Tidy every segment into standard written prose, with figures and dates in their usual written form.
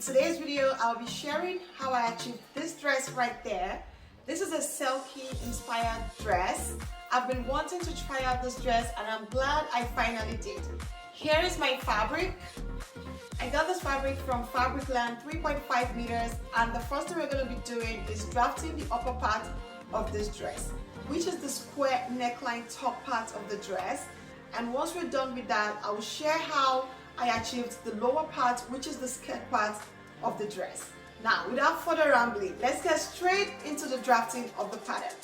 today's video, I'll be sharing how I achieved this dress right there. This is a selkie inspired dress. I've been wanting to try out this dress and I'm glad I finally did. Here is my fabric. I got this fabric from Fabricland, 3.5 meters, and the first thing we're going to be doing is drafting the upper part of this dress, which is the square neckline top part of the dress. And once we're done with that, I will share how I achieved the lower part, which is the skirt part of the dress. Now, without further rambling, let's get straight into the drafting of the pattern.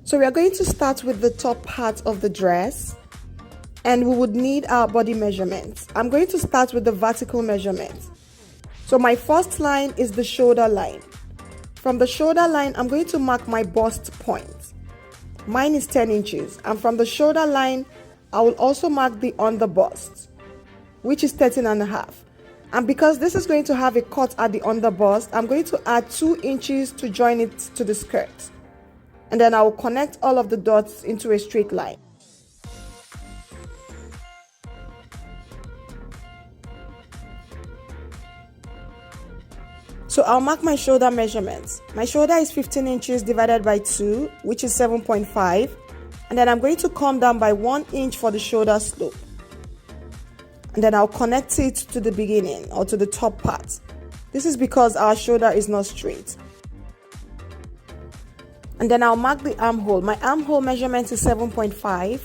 So we are going to start with the top part of the dress, and we would need our body measurements. I'm going to start with the vertical measurements. So my first line is the shoulder line. From the shoulder line, I'm going to mark my bust point. Mine is 10 inches, and from the shoulder line, I will also mark the under bust, which is 13.5. And because this is going to have a cut at the under bust, I'm going to add 2 inches to join it to the skirt. And then I will connect all of the dots into a straight line. So I'll mark my shoulder measurements. My shoulder is 15 inches divided by 2, which is 7.5. And then I'm going to come down by 1 inch for the shoulder slope. And then I'll connect it to the beginning or to the top part. This is because our shoulder is not straight. And then I'll mark the armhole. My armhole measurement is 7.5.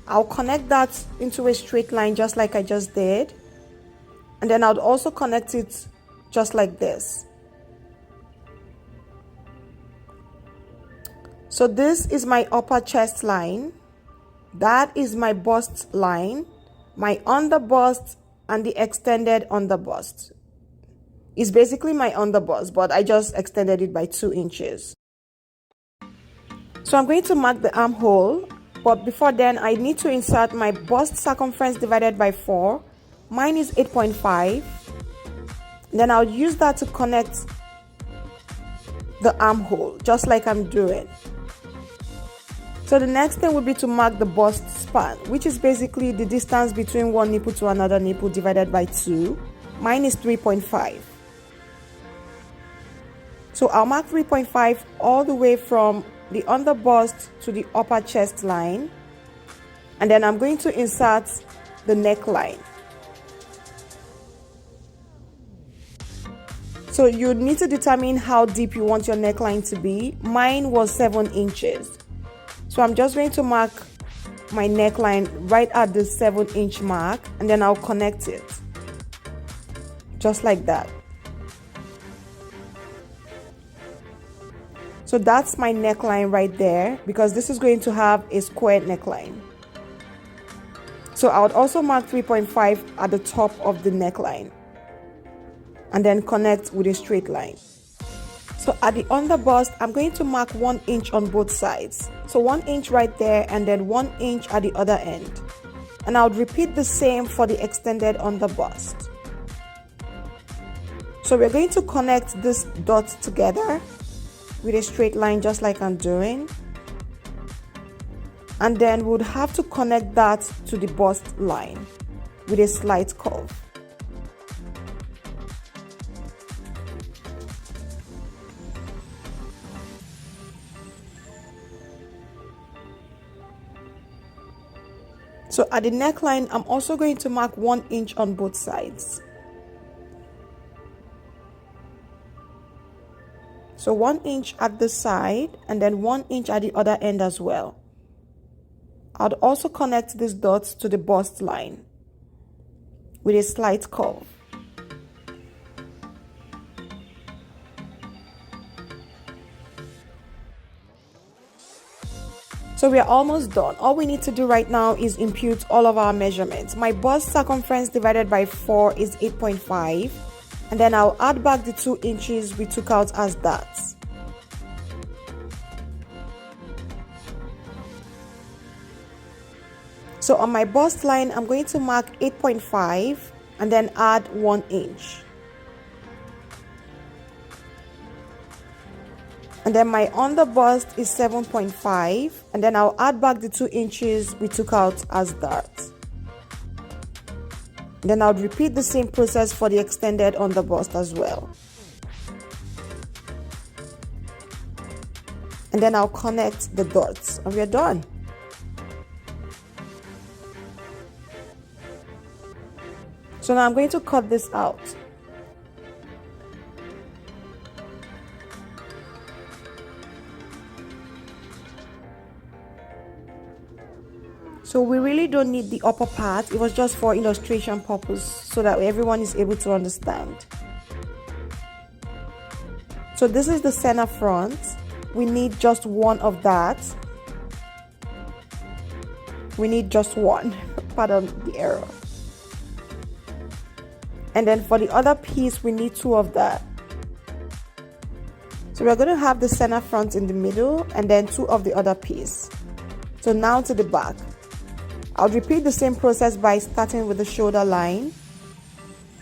I'll connect that into a straight line just like I just did. And then I'll also connect it just like this. So this is my upper chest line. That is my bust line. My under bust and the extended under bust is basically my under bust, but I just extended it by 2 inches. So I'm going to mark the armhole, but before then I need to insert my bust circumference divided by 4. Mine is 8.5. Then I'll use that to connect the armhole, just like I'm doing. So the next thing would be to mark the bust span, which is basically the distance between one nipple to another nipple divided by 2. Mine is 3.5. So I'll mark 3.5 all the way from the under bust to the upper chest line. And then I'm going to insert the neckline. So you need to determine how deep you want your neckline to be. Mine was 7 inches. So I'm just going to mark my neckline right at the 7-inch mark, and then I'll connect it. Just like that. So that's my neckline right there, because this is going to have a square neckline. So I would also mark 3.5 at the top of the neckline, and then connect with a straight line. So at the under bust, I'm going to mark 1 inch on both sides. So 1 inch right there, and then 1 inch at the other end. And I would repeat the same for the extended under bust. So we're going to connect this dot together with a straight line, just like I'm doing. And then we'd have to connect that to the bust line with a slight curve. So at the neckline, I'm also going to mark 1 inch on both sides. So 1 inch at the side, and then 1 inch at the other end as well. I'll also connect these dots to the bust line with a slight curve. So we are almost done. All we need to do right now is impute all of our measurements. My bust circumference divided by 4 is 8.5. And then I'll add back the 2 inches we took out as dots. So on my bust line, I'm going to mark 8.5 and then add 1 inch. And then my under bust is 7.5, and then I'll add back the 2 inches we took out as darts. Then I'll repeat the same process for the extended on the bust as well. And then I'll connect the dots and we're done. So now I'm going to cut this out. So we really don't need the upper part. It was just for illustration purpose so that everyone is able to understand. So this is the center front. We need just one of that. We need just one. Pardon the error. And then for the other piece, we need two of that. So we're going to have the center front in the middle and then two of the other piece. So now to the back. I'll repeat the same process by starting with the shoulder line.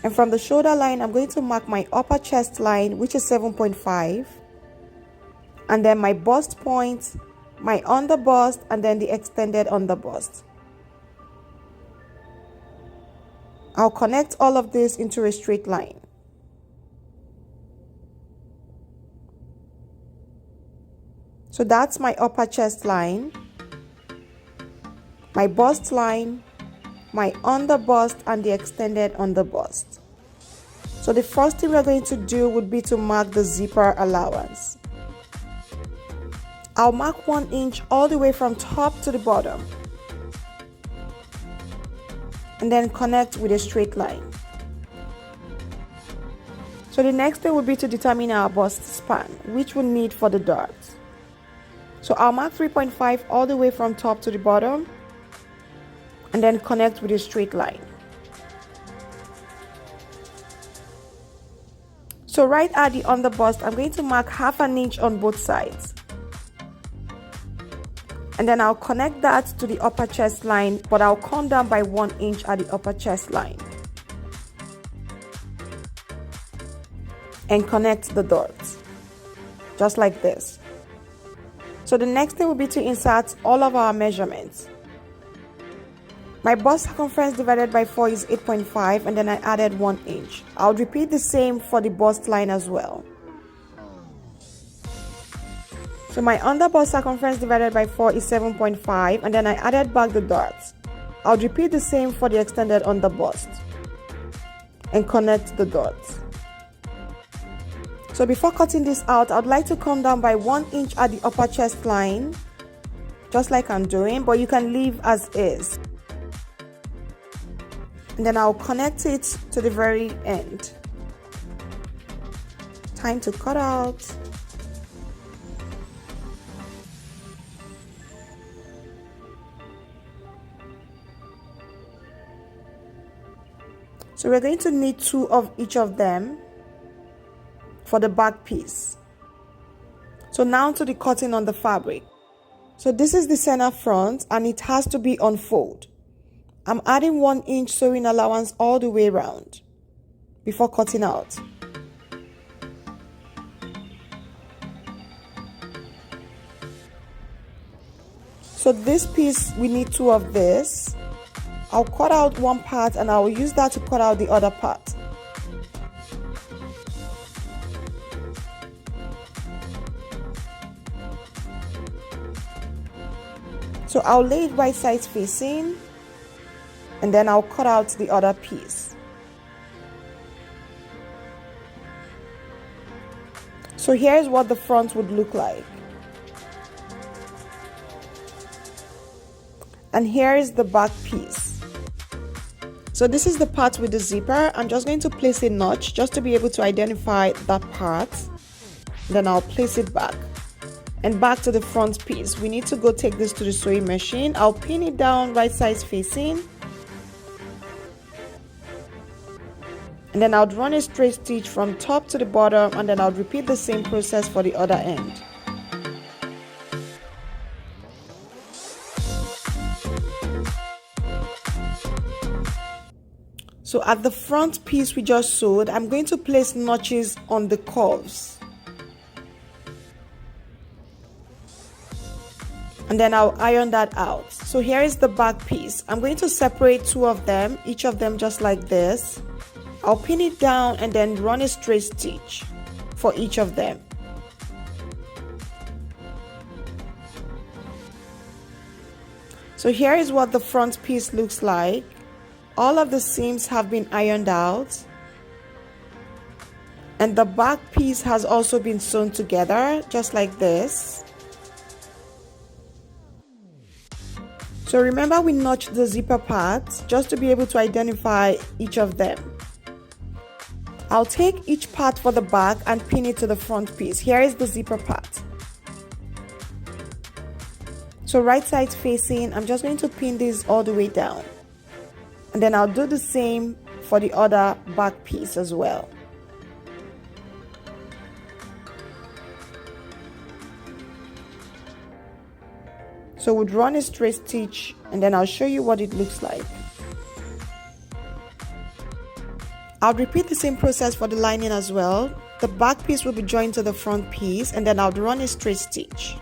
And from the shoulder line, I'm going to mark my upper chest line, which is 7.5. And then my bust point, my under bust, and then the extended under bust. I'll connect all of this into a straight line. So that's my upper chest line, my bust line, my under bust, and the extended under bust. So the first thing we're going to do would be to mark the zipper allowance. I'll mark 1 inch all the way from top to the bottom. And then connect with a straight line. So the next thing would be to determine our bust span, which we'll need for the darts. So I'll mark 3.5 all the way from top to the bottom. And then connect with a straight line. So right at the under bust, I'm going to mark 1/2 inch on both sides. And then I'll connect that to the upper chest line, but I'll come down by 1 inch at the upper chest line. And connect the dots, just like this. So the next thing will be to insert all of our measurements. My bust circumference divided by 4 is 8.5, and then I added 1 inch. I'll repeat the same for the bust line as well. So my under bust circumference divided by 4 is 7.5, and then I added back the darts. I'll repeat the same for the extended under bust and connect the dots. So before cutting this out, I'd like to come down by 1 inch at the upper chest line, just like I'm doing, but you can leave as is. And then I'll connect it to the very end. Time to cut out. So we're going to need 2 of each of them for the back piece. So now to the cutting on the fabric. So this is the center front and it has to be on fold. I'm adding 1 inch sewing allowance all the way around before cutting out. So this piece, we need 2 of this. I'll cut out one part and I'll use that to cut out the other part. So I'll lay it right sides facing and then I'll cut out the other piece. So here's what the front would look like. And here is the back piece. So this is the part with the zipper. I'm just going to place a notch just to be able to identify that part. Then I'll place it back. And back to the front piece. We need to go take this to the sewing machine. I'll pin it down right sides facing. And then I'll run a straight stitch from top to the bottom, and then I'll repeat the same process for the other end. So at the front piece we just sewed, I'm going to place notches on the curves. and then I'll iron that out. So here is the back piece. I'm going to separate two of them, each of them just like this. I'll pin it down and then run a straight stitch for each of them. So here is what the front piece looks like. All of the seams have been ironed out, and the back piece has also been sewn together just like this. So remember, we notched the zipper parts just to be able to identify each of them. I'll take each part for the back and pin it to the front piece. Here is the zipper part. So right side facing, I'm just going to pin this all the way down. And then I'll do the same for the other back piece as well. So we'd run a straight stitch and then I'll show you what it looks like. I'll repeat the same process for the lining as well. The back piece will be joined to the front piece and then I'll run a straight stitch.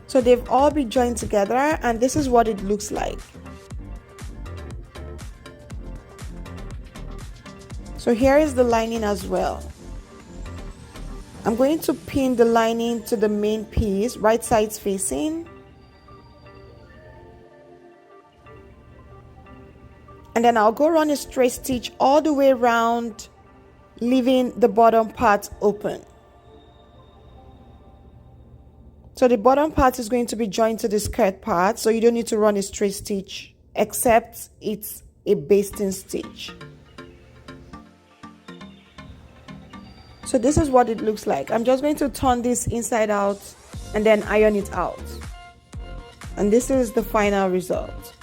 So they've all been joined together and this is what it looks like. So here is the lining as well. I'm going to pin the lining to the main piece, right sides facing. And then I'll go run a straight stitch all the way around, leaving the bottom part open. So the bottom part is going to be joined to the skirt part, so you don't need to run a straight stitch, except it's a basting stitch. So this is what it looks like. I'm just going to turn this inside out and then iron it out. And this is the final result.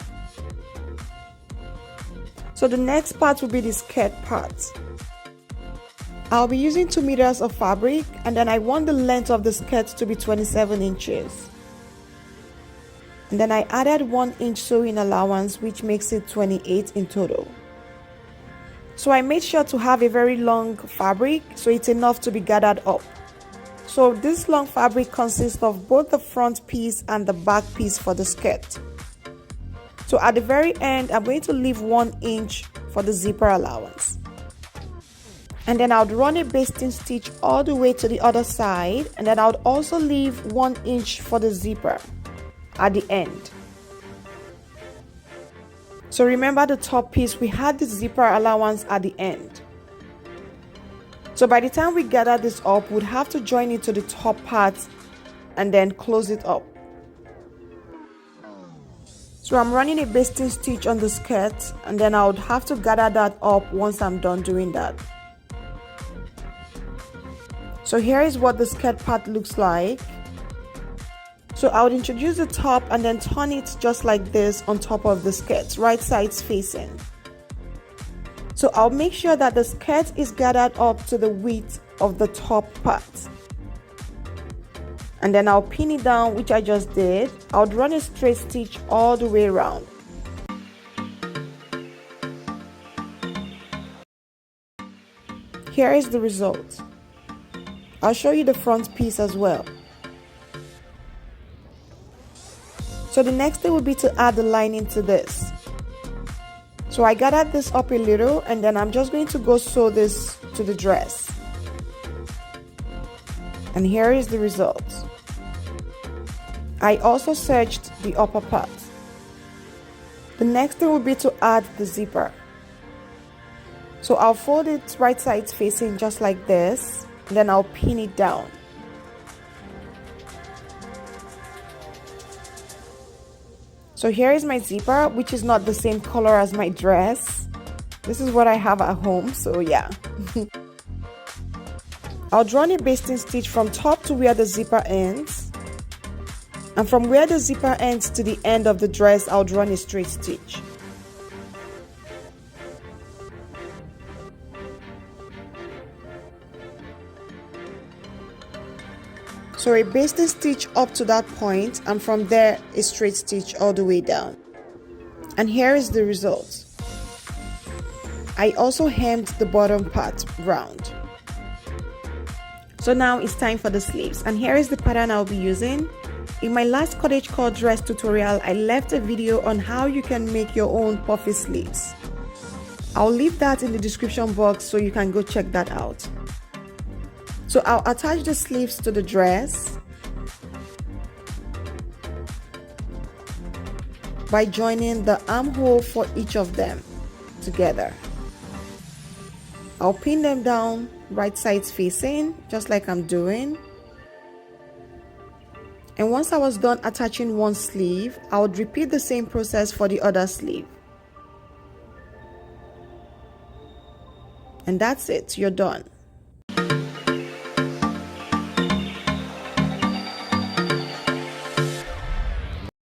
So the next part will be the skirt part. I'll be using 2 meters of fabric and then I want the length of the skirt to be 27 inches. And then I added 1 inch sewing allowance, which makes it 28 in total. So I made sure to have a very long fabric so it's enough to be gathered up. So this long fabric consists of both the front piece and the back piece for the skirt. So at the very end, I'm going to leave 1 inch for the zipper allowance. And then I'll run a basting stitch all the way to the other side, and then I'll also leave 1 inch for the zipper at the end. So remember the top piece, we had the zipper allowance at the end. So by the time we gather this up, we'd have to join it to the top part and then close it up. So I'm running a basting stitch on the skirt and then I would have to gather that up once I'm done doing that. So here is what the skirt part looks like. So I would introduce the top and then turn it just like this on top of the skirt, right sides facing. So I'll make sure that the skirt is gathered up to the width of the top part. And then I'll pin it down, which I just did. I'll run a straight stitch all the way around. Here is the result. I'll show you the front piece as well. So the next thing would be to add the lining to this. So I gathered this up a little and then I'm just going to go sew this to the dress. And here is the result. I also serged the upper part. The next thing would be to add the zipper. So I'll fold it right sides facing just like this, and then I'll pin it down. So here is my zipper, which is not the same color as my dress. This is what I have at home, so yeah. I'll draw a basting stitch from top to where the zipper ends. And from where the zipper ends to the end of the dress, I'll draw a straight stitch. So a basting stitch up to that point, and from there a straight stitch all the way down. And here is the result. I also hemmed the bottom part round. So now it's time for the sleeves, and here is the pattern I'll be using. In my last cottagecore dress tutorial, I left a video on how you can make your own puffy sleeves. I'll leave that in the description box so you can go check that out. So I'll attach the sleeves to the dress by joining the armhole for each of them together. I'll pin them down right sides facing, just like I'm doing. And once I was done attaching one sleeve, I would repeat the same process for the other sleeve. And that's it, you're done.